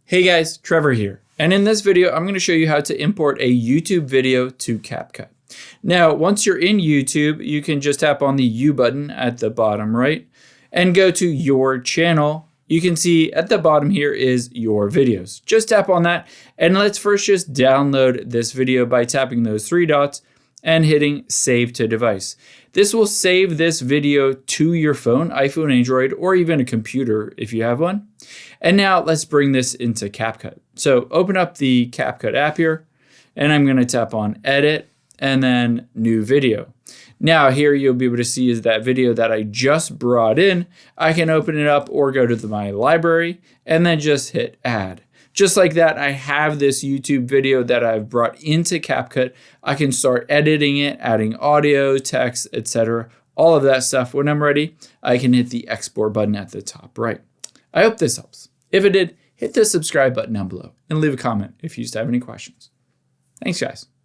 Hey guys, Trevor here. And in this video, I'm going to show you how to import a YouTube video to CapCut. Now, once you're in YouTube, you can just tap on the U button at the bottom right and go to your channel. You can see at the bottom here is your videos. Just tap on that and let's first just download this video by tapping those three dots and hitting save to device. This will save this video to your phone, iPhone, Android, or even a computer if you have one. And now let's bring this into CapCut. So open up the CapCut app here, and I'm gonna tap on edit and then new video. Now here you'll be able to see is that video that I just brought in. I can open it up or go to my library and then just hit add. Just like that, I have this YouTube video that I've brought into CapCut. I can start editing it, adding audio, text, etc. All of that stuff. When I'm ready, I can hit the export button at the top right. I hope this helps. If it did, hit the subscribe button down below and leave a comment if you have any questions. Thanks, guys.